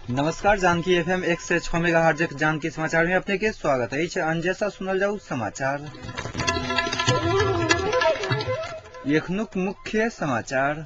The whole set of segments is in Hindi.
नमस्कार, जानकी एफएम 106 मेगाहर्ज जानकी समाचार में अपने के स्वागत है। अंजेसा सुनल जाऊ समाचार। एखनुक मुख्य समाचार।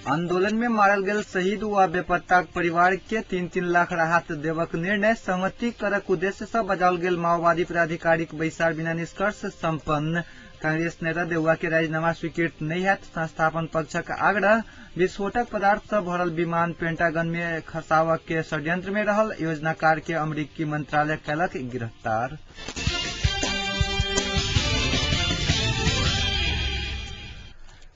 आंदोलन में मारल गेल शहीद व बेपत्ताक परिवार के 3-3 लाख राहत देवक निर्णय सहमति करक उद्देश्य से बजाओल गेल माओवादी पदाधिकारीक बैसार बिना निष्कर्ष संपन्न। कांग्रेस नेता देउवा के राजीनामा स्वीकृत नहीं है। संस्थापन पक्षक आग्रह। विस्फोटक पदार्थ से भरल विमान पेंटागन में खसाव के षड्यंत्र में रहल योजनाकार के अमेरिकी मंत्रालय कलक गिरफ्तार।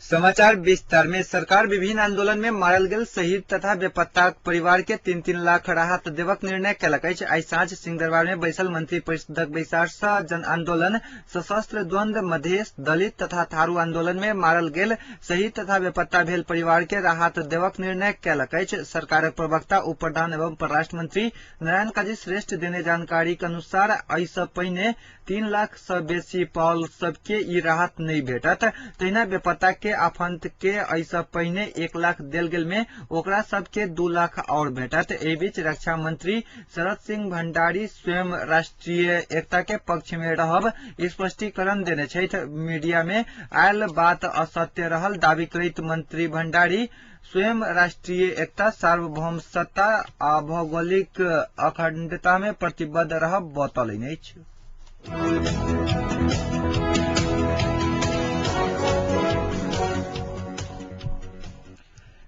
समाचार विस्तार में। सरकार विभिन्न आंदोलन में मारल गेल शहीद तथा बेपत्ताक परिवार के 3-3 लाख राहत देवक निर्णय कलक। आई साँझ सिंहदरबार में बैसल मंत्री परिषदक बैसार से जन आंदोलन, सशस्त्र द्वंद्व, मधेश, दलित तथा थारू आंदोलन में मारल गेल शहीद तथा बेपत्ता भेल परिवार के राहत देवक निर्णय कलक। सरकारक प्रवक्ता उप प्रधान एवं परराष्ट्र मंत्री नारायण काजी श्रेष्ठ देने जानकारी के अनुसार एहिसँ पहिने 3 लाख से बेसी पाउल सबके ई राहत नहीं भेटत। तहिना बेपत्ता के आफंत के ऐसा पहिने 1 लाख देल गेल में ओकरा सबके 2 लाख और भेटत। एहि बीच रक्षा मंत्री शरद सिंह भंडारी स्वयं राष्ट्रीय एकता के पक्ष में रहब स्पष्टीकरण देने छथि। मीडिया में आयल बात असत्य रहल दावी करैत मंत्री भंडारी स्वयं राष्ट्रीय एकता, सार्वभौम सत्ता आ भौगोलिक अखंडता में प्रतिबद्ध रहब बतौलनि अछि।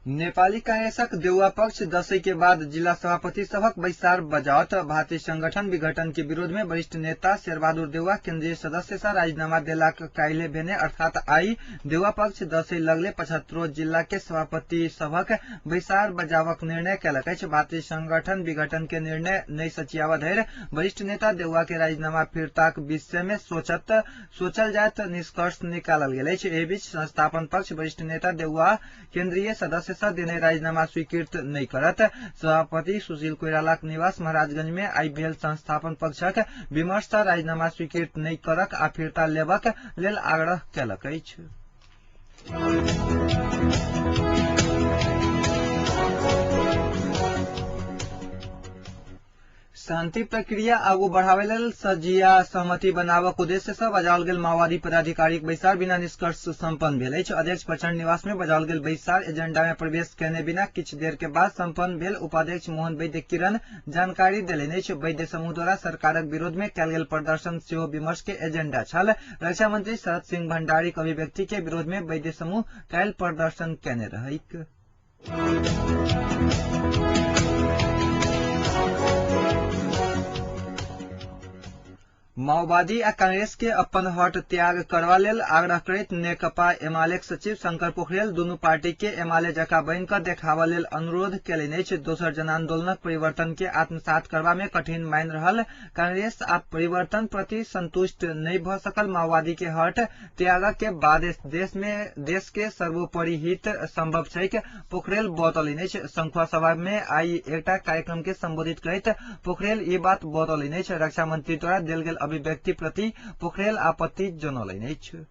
नेपाली कांग्रेसक देउवा पक्ष दशैं के बाद जिला सभापति सभक बैसार बजावत। भारतीय संगठन विघटन के विरोध में वरिष्ठ नेता शेरबहादुर देउवा केंद्रीय सदस्य से राजीनामा देलाक काल्हि भेने अर्थात आई देउवा पक्ष दशैं लगले 75 जिला के सभापति सभक बैसार बजावक निर्णय कलक। भारतीय संगठन विघटन के निर्णय नहीं सचियावा धरि वरिष्ठ नेता देउवा के राजीनामा फिरताक विषय में सोचल जायत निष्कर्ष निकालल गेल। एहि बीच संस्थापन पक्ष वरिष्ठ नेता देउवा केंद्रीय सदस्य देने राजीनामा स्वीकृत नहीं करत। सभापति सुशील कोइरालाक निवास महाराजगंज में आई भेल संस्थापन पक्षक विमर्श से राजीनामा स्वीकृत नहीं करक आ फिरता लेबक लेल आग्रह कयलक अछि। शांति प्रक्रिया आगू बढ़ावे लेल सजिया सहमति बनावक उद्देश्य से बजाओल गेल माओवादी पदाधिकारीक बैसार बिना निष्कर्ष संपन्न भेल अछि। अध्यक्ष प्रचंड निवास में बजाओल गेल बैसार एजेंडा में प्रवेश केने बिना किछु देर के बाद संपन्न भेल। उपाध्यक्ष मोहन वैद्य किरण जानकारी देलनि अछि। वैद्य समूह द्वारा सरकारक विरोध में कयल गेल प्रदर्शन सेहो विमर्श के एजेंडा छल। रक्षा मंत्री शरद सिंह भंडारीक अभिव्यक्ति के विरोध में वैद्य समूह काल्हि प्रदर्शन केने रहैक। माओवादी आ कांग्रेस के अपन हट त्याग करवा लेल आग्रह करैत नेकपा एमालेक सचिव शंकर पोखरेल दुनू पार्टी के एमाले जकाँ बनि कऽ देखावा लेल अनुरोध केलनि अछि। दोसर जन आंदोलनक परिवर्तन के आत्मसात करबा में कठिन मानि रहल कांग्रेस आ परिवर्तन प्रति संतुष्ट नहीं भ सकल माओवादी के हट त्यागक के बाद देश के सर्वोपरि हित संभव छैक पोखरेल बतौलनि अछि। संखुआ सभा में आई एकटा कार्यक्रम के संबोधित करैत पोखरेल ई बात बतौलनि अछि। रक्षा मंत्री द्वारा देल गेल अभिव्यक्ति प्रति पोखरेल आपत्ति जनौलनि अछि।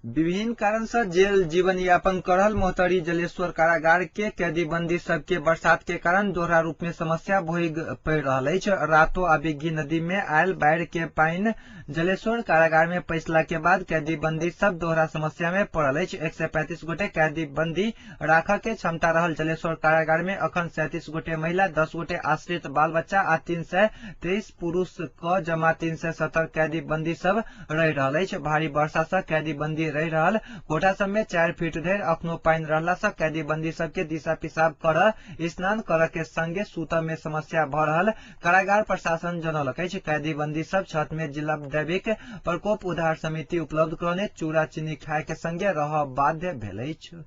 विभिन्न कारण से जेल जीवन यापन कर रहल मोहतरी जलेश्वर कारागार के कैदी बंदी सबके बरसात के कारण दोहरा रूप में समस्या भोग पड़ रहल अछि। रातो आ बिग्घी नदी में आयल बाढ़ के पानी जलेश्वर कारागार में पैसला के बाद कैदी बंदी सब दोहरा समस्या में पड़ल अछि। 135 गोटे कैदी बंदी राखऽ के क्षमता रहल जलेश्वर कारागार में अखन 37 गोटे महिला, 10 गोटे आश्रित बाल बच्चा आ 323 पुरुष क जमा 370 कैदी बंदी सब रहि रहल अछि। भारी वर्षा से कैदी बंदी रहि रहल कोठा सब में 4 फीट धरि अखनो पानी रहला से कैदी बंदी सबके दिशा पिसाब करऽ, स्नान करऽ के संगे सूतऽ में समस्या भ रहल कारागार प्रशासन जनौलक अछि। कैदी बंदी सब छत में जिला दैविक प्रकोप उद्धार समिति उपलब्ध करौने चूड़ा चीनी खाय के संगे रहऽ बाध्य भेल अछि।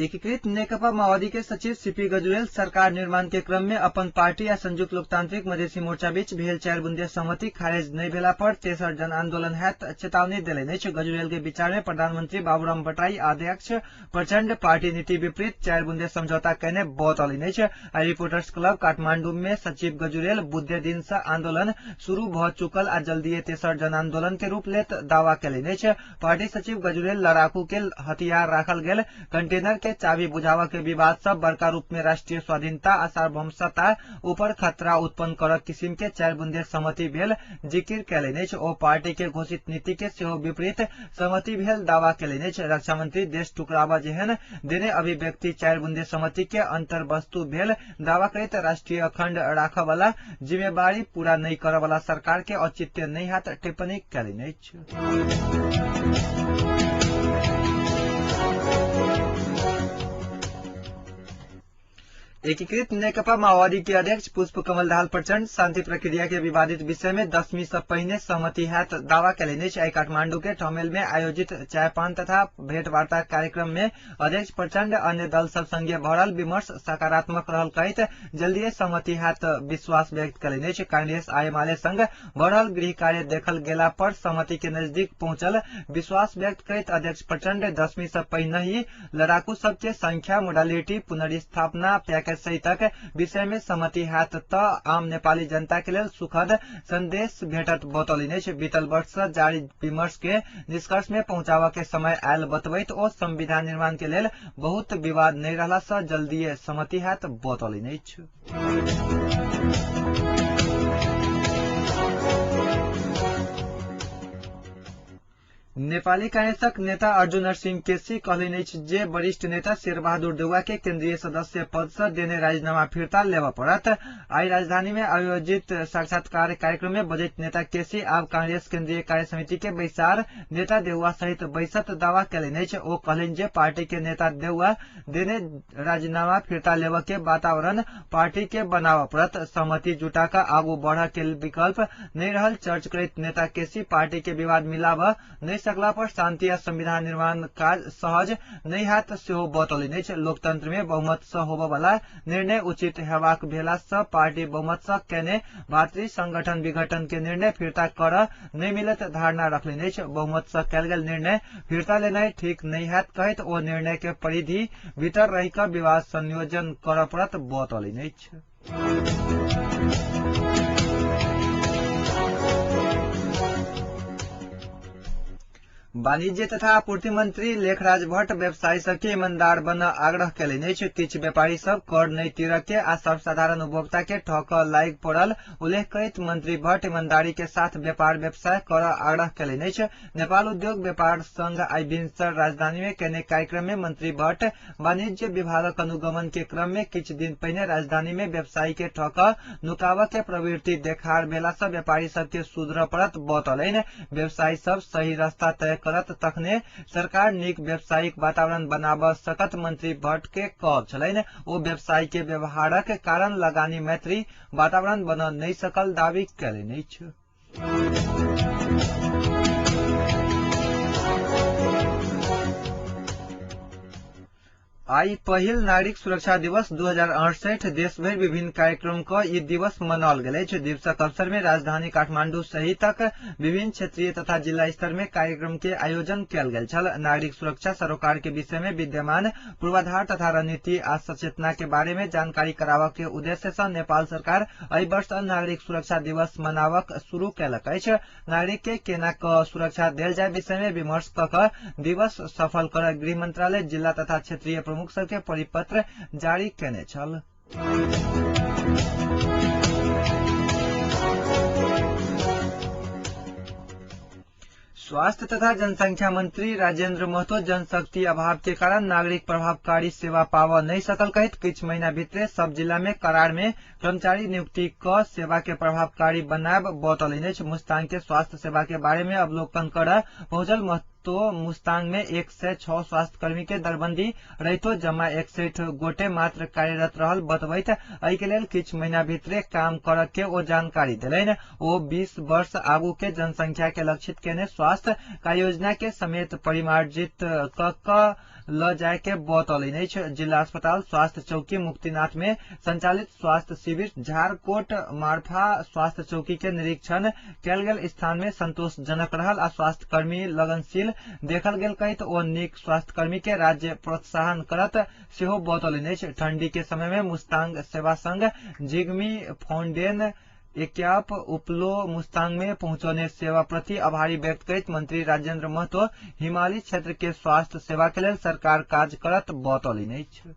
एकीकृत नेकपा माओवादी के सचिव सीपी गजुरेल सरकार निर्माण के क्रम में अपन पार्टी या संयुक्त लोकतांत्रिक मधेसी मोर्चा बीच भेल 4 बुंदे सहमति खारेज नहीं भेला पर तेसर जन आंदोलन हैत चेतावनी दिले गजुरेल के विचार में प्रधानमंत्री बाबूराम भट्टराई अध्यक्ष प्रचंड पार्टी नीति विपरीत 4 बुंदे समझौता कहने बतौली रिपोर्टर्स क्लब काठमांडू में सचिव गजुरेल बुधे दिन से आंदोलन शुरू भ चुकल आ जल्दी तेसर जन आंदोलन के रूप लेत दावा कैले पार्टी सचिव गजुरेल लड़ाकू के हथियार राखल गेल कंटेनर के चाबी बुझावा के विवाद सब बड़का रूप में राष्ट्रीय स्वाधीनता आ सार्वभौमता ऊपर खतरा उत्पन्न कर किसिम के 4 बुंदे सहमति भेल जिक्र कैले ओ पार्टी के घोषित नीति के सेहो विपरीत सहमति भेल दावा कैले रक्षा मंत्री देश टुकड़ावा जेहन देने अभिव्यक्ति 4 बुंदे सहमति के अंतर वस्तु भेल दावा करते राष्ट्रीय अखंड राख वाला जिम्मेवारी पूरा नहीं करे वाला सरकार के औचित्य नहीं हाथ टिप्पणी कैले एकीकृत नेकपा माओवादी के अध्यक्ष पुष्प कमल दाहाल प्रचंड शांति प्रक्रिया के विवादित विषय में 10वीं से पहले सहमति हैत दावा कैले काठमांडू के ठमेल में आयोजित चाय पान तथा भेंटवार्ता कार्यक्रम में अध्यक्ष प्रचंड अन्य दल सब संगे भरल विमर्श सकारात्मक रहल कहित जल्दी सहमति हैत विश्वास व्यक्त कैले कांग्रेस आ एमाले संग बढ़ल गृह कार्य देखल गेला पर सहमति के नजदीक पहुंचल विश्वास व्यक्त करित अध्यक्ष प्रचंड 10वीं से पहले ही लड़ाकू सबके संख्या मोडालिटी पुनर्स्थापना सहितक विषय में सहमति हैत त आम नेपाली जनता के लिए सुखद संदेश भेटत बतौली बीतल वर्ष जारी विमर्श के निष्कर्ष में पहुंचावा के समय आयल बतबैत ओ संविधान निर्माण के लिए बहुत विवाद नहीं रहला से जल्दी सहमति हैत बतौली नेपाली कांग्रेसक नेता अर्जुन नरसिंह केसी कहले जे वरिष्ठ नेता शेरबहादुर देउवा के केंद्रीय सदस्य पद से देने राजीनामा फिर्ता लेवा पड़त। आई राजधानी में आयोजित साक्षात्कार कार्यक्रम में बजट नेता केसी अब कांग्रेस केंद्रीय कार्य समिति के बैसार नेता देउवा सहित बैसत दावा कैले ओ कहलन जे पार्टी के नेता देउवा देने राजीनामा फिर्ता लेवा के वातावरण पार्टी के बनावा पड़त। सहमति जुटा का आगू बढ़ा के विकल्प नहीं रहल चर्च करित नेता केसी पार्टी के विवाद मिलाव नहीं सकला पर शांति या संविधान निर्माण कार्य सहज नहीं हाथ सेहो बतौली लोकतंत्र में बहुमत से होबे वाला निर्णय उचित हेबाक भेला से पार्टी बहुमत से केने भातृ संगठन विघटन के निर्णय फिरता कर नहीं मिलत धारणा रखले बहुमत से कैल गेल निर्णय फिरता लेना ठीक नहीं हाथ कहित ओ निर्णय के परिधि भीतर रहिकर विवाद संयोजन कर पड़त बतौली वाणिज्य तथा आपूर्ति मंत्री लेखराज भट्ट व्यवसायी सबके ईमानदार बन आग्रह कैले किछ व्यापारी सब कर नहीं तीरक के आ सर्वसाधारण उपभोक्ता के ठक लायक पड़ल उल्लेख करित मंत्री भट्ट ईमानदारी के साथ व्यापार व्यवसाय कर आग्रह कैले नेपाल उद्योग व्यापार संघ आई भिनसर राजधानी में केने कार्यक्रम में मंत्री भट्ट वाणिज्य विभागक अनुगमन के क्रम में किछ दिन पहले राजधानी में व्यवसायी के ठक नुकाव के प्रवृत्ति देखार भेला से व्यापारी सबके सुधर पड़त बतौलन। व्यवसायी सब सही रास्ता तय करत तखने सरकार नीक व्यावसायिक वातावरण बनाब सकत मंत्री भट्ट के कहब छलैन ओ व्यवसायी के व्यवहारक कारण लगानी मैत्री वातावरण बन नहीं सकल दावी कैले आई पहिल नागरिक सुरक्षा दिवस 2068 देशभर विभिन्न कार्यक्रम का यह दिवस मनाल गए। दिवसक अवसर में राजधानी काठमांडू सहित विभिन्न क्षेत्रीय तथा जिला स्तर में कार्यक्रम के आयोजन किया गया छल। नागरिक सुरक्षा सरोकार के विषय में विद्यमान पूर्वाधार तथा रणनीति आ सचेतना के बारे में जानकारी करावा के उद्देश्य से नेपाल सरकार एहि वर्ष नागरिक सुरक्षा दिवस मनावक शुरू कैलक। नागरिक के केना क सुरक्षा देल जाय विषय में विमर्श क दिवस सफल कर गृह मंत्रालय जिला तथा क्षेत्रीय प्रमुख सबके परिपत्र जारी केने छल। स्वास्थ्य तथा जनसंख्या मंत्री राजेंद्र महतो जनशक्ति अभाव के कारण नागरिक प्रभावकारी सेवा पाव नहीं सकल कहित कुछ महीना भीतर सब जिला में करार में कर्मचारी नियुक्ति क सेवा के प्रभावकारी बनाब बतौले। मुस्तांग के स्वास्थ्य सेवा के बारे में अवलोकन कर पहुंचल महतो मुस्तांग में 106 स्वास्थ्य कर्मी के दरबंदी रहितो जमा 61 गोटे मात्र कार्यरत रहल बतबैत एहि के लेल किछ महीना भीतर काम कर के ओ जानकारी दिलन। ओ 20 वर्ष आगू के जनसंख्या के लक्षित केने स्वास्थ्य कार्य योजना के समेत परिमार्जित क ल जाय के बतौलन अछि। जिला अस्पताल स्वास्थ्य चौकी मुक्तिनाथ में संचालित स्वास्थ्य शिविर झारकोट मार्फा स्वास्थ्य चौकी के निरीक्षण कयल गेल स्थान में संतोषजनक रहल आ स्वास्थ्य कर्मी लगनशील देखल गेल कहित ओ नीक स्वास्थ्य कर्मी के राज्य प्रोत्साहन करत सेहो बतौलन अछि। ठंडी के समय में मुस्तांग सेवा संघ जिग्मी फाउंडेन एक्याप उपलो मुस्तांग में पहुंचने सेवा प्रति आभारी व्यक्त करते मंत्री राजेंद्र महतो हिमालय क्षेत्र के स्वास्थ्य सेवा के लिए सरकार काज करत बतौलन अछि।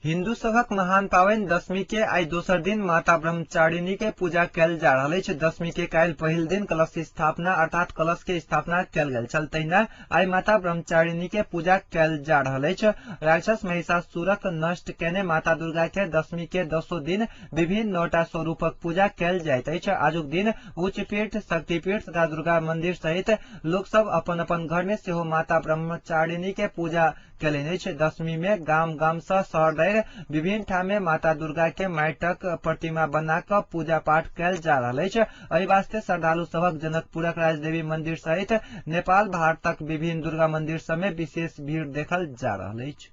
हिन्दू सभक महान पावनि दशमी के आई दोसर दिन माता ब्रह्मचारिणी के पूजा कयल जा रहल अछि। दशमी के काल्हि पहिल दिन कलश स्थापना अर्थात कलश के स्थापना कयल गेल छल, तहिना आई माता ब्रह्मचारिणी के पूजा कयल जा रहल अछि। राक्षस महिषासुरक नष्ट केने माता दुर्गा के दशमी के 10 दिन विभिन्न 9टा स्वरूपक पूजा कयल जाइत अछि। आजुक दिन उच्च पीठ, शक्तिपीठ तथा दुर्गा मंदिर सहित लोक सब अपन अपन घर में सेहो माता ब्रह्मचारिणी के पूजा कयलनि अछि। दशमी में गाम गाम सँ शहर धरि विभिन्न ठाम में माता दुर्गा के माटिक प्रतिमा बना क पूजा पाठ कयल जा रहल अछि। एहि वास्ते श्रद्धालु सभक जनकपुरक राजदेवी मंदिर सहित नेपाल भारतक विभिन्न दुर्गा मंदिर सब में विशेष भीड़ देखल जा रहल अछि।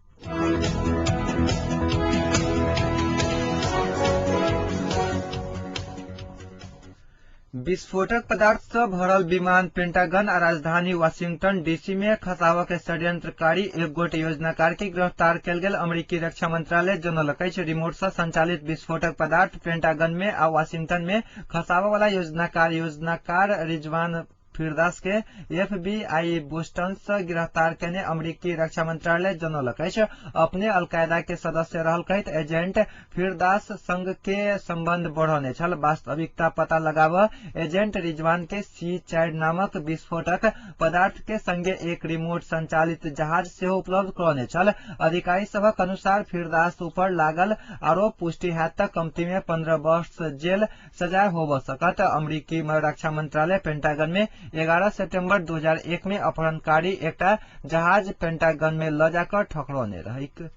विस्फोटक पदार्थ से भरल विमान पेंटागन आ राजधानी वाशिंगटन डीसी में खसाबय के षड्यंत्रकारी एक गोटे योजनाकार के गिरफ्तार कयल गेल। अमेरिकी रक्षा मंत्रालय जनौलक अछि रिमोट से संचालित विस्फोटक पदार्थ पेंटागन में आ वाशिंगटन में खसाबय वाला योजनाकार रिजवान फिरदास के FBI बोस्टन से गिरफ्तार केने अमेरिकी रक्षा मंत्रालय जनौलक अछि। अपने अलकायदा के सदस्य रहल कहित एजेंट फिरदास संघ के संबंध बढ़ौने छल। वास्तविकता पता लगाबऽ एजेंट रिजवान के C4 नामक विस्फोटक पदार्थ के संगे एक रिमोट संचालित जहाज सेहो उपलब्ध करौने छल। अधिकारी सभक अनुसार फिरदास ऊपर लागल आरोप पुष्टि हैत त कमती में 15 वर्ष जेल सजाए होबऽ सकत। अमेरिकी रक्षा मंत्रालय पेंटागन में 11 सितंबर 2001 में अपहरणकारी एकटा जहाज पेंटागन में ल जाकर ठकरौने रहैक।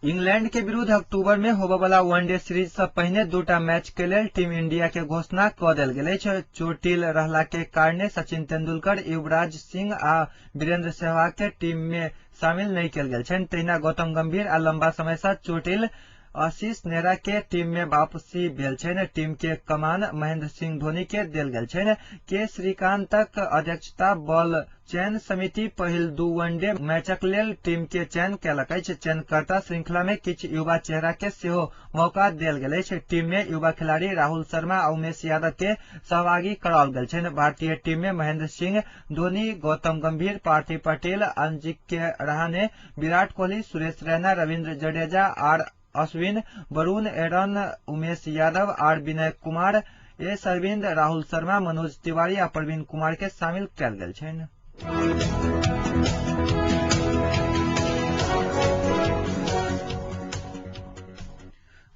इंग्लैंड के विरुद्ध अक्टूबर में होबय वाला वनडे सीरीज से पहिने 2टा मैच के लेल टीम इंडिया के घोषणा क देल गेल अछि। चोटिल रहला के कारणे सचिन तेंदुलकर, युवराज सिंह आ वीरेंद्र सहवाग के टीम में शामिल नहीं कयल गेल छनि। तहिना गौतम गंभीर आ लंबा समय से चोटिल आशीष नेहरा के टीम में वापसी भेल छनि। टीम के कमान महेंद्र सिंह धोनी के देल गेल छनि। के श्रीकांतक अध्यक्षता बल चयन समिति पहिल 2 वनडे मैचक लेल टीम के चयन कयलक अछि। चयनकर्ता श्रृंखला में किछु युवा चेहरा के सेहो मौका देल गेल अछि। टीम में युवा खिलाड़ी राहुल शर्मा आ उमेश यादव के सहभागी कराओल गेल छनि। भारतीय टीम में Mahendra Singh Dhoni, Gautam Gambhir, Parthiv Patel, Ajinkya Rahane, Virat Kohli, Suresh Raina, Ravindra Jadeja, R Ashwin, Varun Aaron, Umesh Yadav, R Vinay Kumar, S Aravind, Rahul Sharma, Manoj Tiwari आ प्रवीण कुमार के शामिल कयल गेल छनि।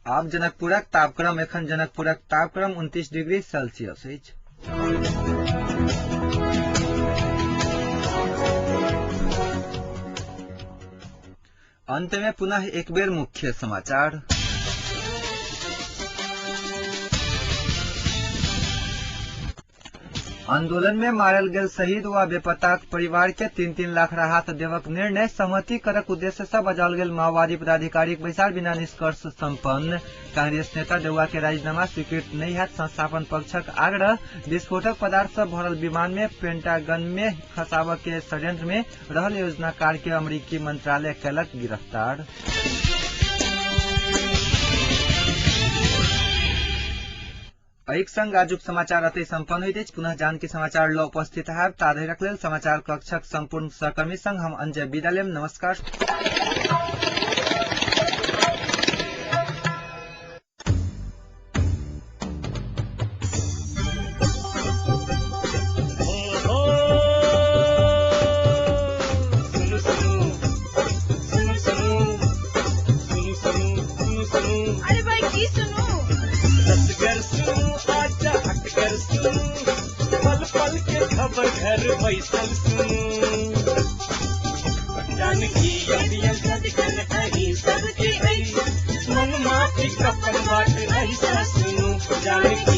आब जनकपुरक तापक्रम एखन जनकपुरक तापक्रम 29 डिग्री सेल्सियस अछि। अंत में पुनः एक बेर मुख्य समाचार। आंदोलन में मारल गेल शहीद व बेपत्ताक परिवार के 3-3 लाख राहत देवक निर्णय सहमति करक उद्देश्य से बजाओल गेल माओवादी पदाधिकारीक बैसार बिना निष्कर्ष संपन्न। कांग्रेस नेता देउवा के राजीनामा स्वीकृत नहीं हैत संस्थापन पक्षक आग्रह। विस्फोटक पदार्थ से भरल विमान में पेंटागन में खसाबय के षड्यंत्र में रहल योजनाकार के अमेरिकी मंत्रालय कयलक गिरफ्तार। एहिक संग आजुक समाचार अतै संपन्न होइत अछि। पुनः जानकी समाचार ल उपस्थित हैब ता धरिक लेल समाचार कक्षक संपूर्ण सहकर्मी संग हम अंजय विदा लेब। नमस्कार। अरे भाई की सुनो पल पल के खबर घर बैसल सुनू जानकी जाने